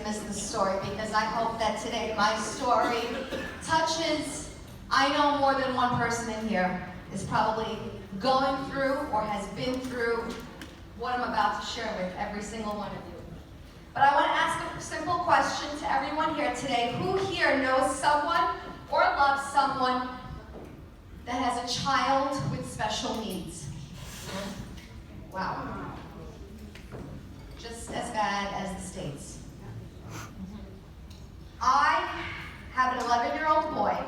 miss the story, because I hope that today my story touches, I know more than one person in here is probably going through or has been through what I'm about to share with every single one of you. But I want to ask a simple question to everyone here today. Who here knows someone or loves someone that has a child with special needs? Wow. Just as bad as the States. I have an 11-year-old boy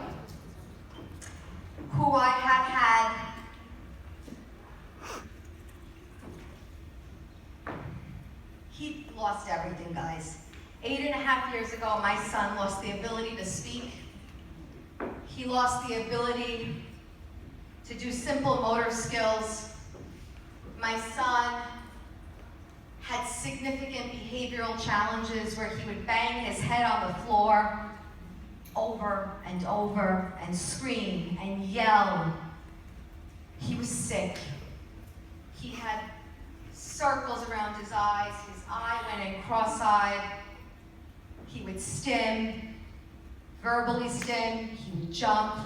who I have had he lost everything, guys. 8.5 years ago, my son lost the ability to speak. He lost the ability to do simple motor skills. My son had significant behavioral challenges where he would bang his head on the floor over and scream and yell. He was sick. He had circles around his eyes. His eye went in cross-eyed. He would stim, verbally stim. He would jump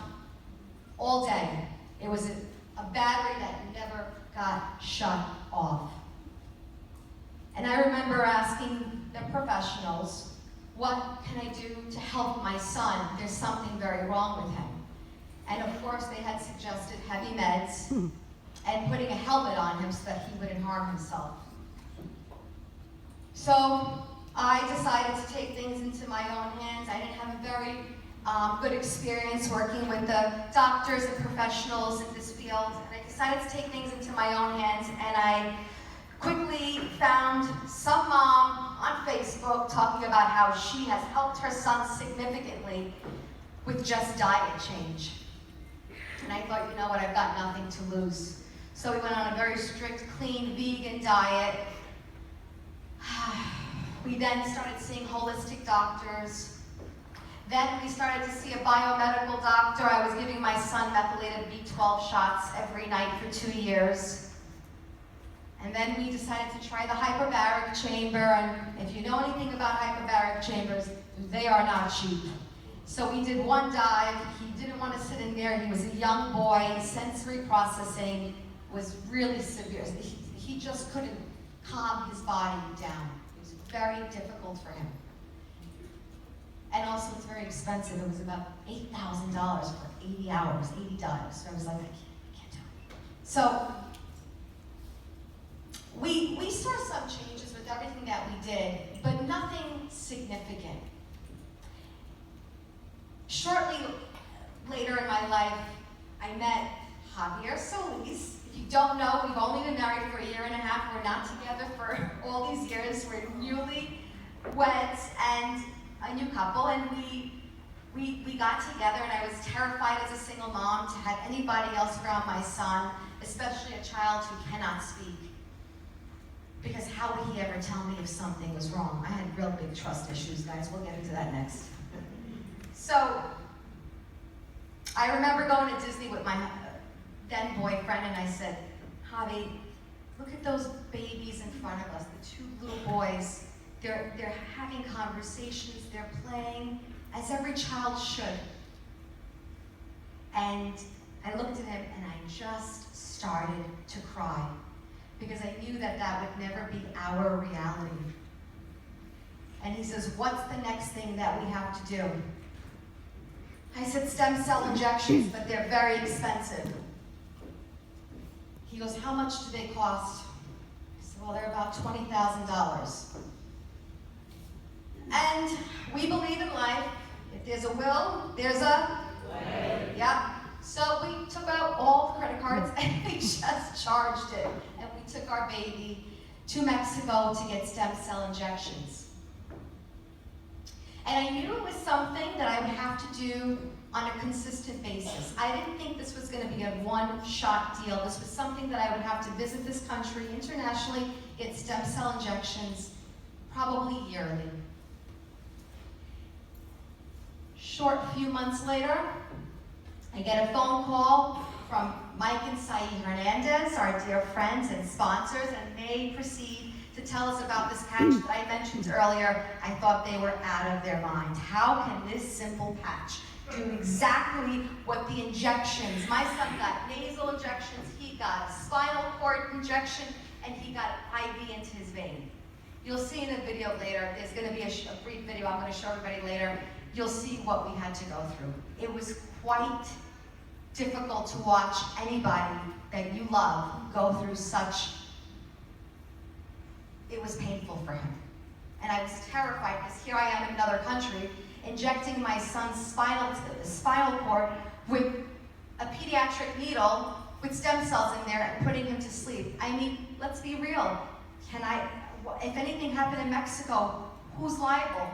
all day. It was a battery that never got shut off. And I remember asking the professionals, what can I do to help my son? There's something very wrong with him. And of course, they had suggested heavy meds and putting a helmet on him so that he wouldn't harm himself. So I decided to take things into my own hands. I didn't have a very good experience working with the doctors and professionals in this field. And I decided to take things into my own hands, and I quickly found some mom on Facebook talking about how she has helped her son significantly with just diet change. And I thought, you know what, I've got nothing to lose. So we went on a very strict, clean, vegan diet. We then started seeing holistic doctors. Then we started to see a biomedical doctor. I was giving my son methylated B12 shots every night for 2 years. And then we decided to try the hyperbaric chamber. And if you know anything about hyperbaric chambers, they are not cheap. So we did one dive. He didn't want to sit in there. He was a young boy. Sensory processing was really severe. He just couldn't calm his body down. It was very difficult for him. And also, it's very expensive. It was about $8,000 for 80 hours, 80 dives. So I was like, I can't do it. So we saw some changes with everything that we did, but nothing significant. Shortly later in my life, I met Javier Solis. If you don't know, we've only been married for 1.5 years. We're not together for all these years. We're newly wed and a new couple, and we got together, and I was terrified as a single mom to have anybody else around my son, especially a child who cannot speak. Because how would he ever tell me if something was wrong? I had real big trust issues, guys. We'll get into that next. So, I remember going to Disney with my then boyfriend, and I said, Javi, look at those babies in front of us, the 2 little boys. They're having conversations, they're playing, as every child should. And I looked at him, and I just started to cry, because I knew that that would never be our reality. And he says, what's the next thing that we have to do? I said, stem cell injections, but they're very expensive. He goes, how much do they cost? I said, well, they're about $20,000. And we believe in life. If there's a will, there's a way. Yep. So we took out all the credit cards and we just charged it. And we took our baby to Mexico to get stem cell injections. And I knew it was something that I would have to do on a consistent basis. I didn't think this was going to be a one-shot deal. This was something that I would have to visit this country internationally, get stem cell injections, probably yearly. Short few months later, I get a phone call from Mike and Saeed Hernandez, our dear friends and sponsors, and they proceed to tell us about this patch that I mentioned earlier. I thought they were out of their mind. How can this simple patch do exactly what the injections? My son got nasal injections, he got a spinal cord injection, and he got an IV into his vein. You'll see in the video later, there's going to be a brief video I'm going to show everybody later. You'll see what we had to go through. It was quite difficult to watch anybody that you love go through such. It was painful for him. And I was terrified because here I am in another country injecting my son's spinal cord with a pediatric needle with stem cells in there and putting him to sleep. I mean, let's be real. If anything happened in Mexico, who's liable?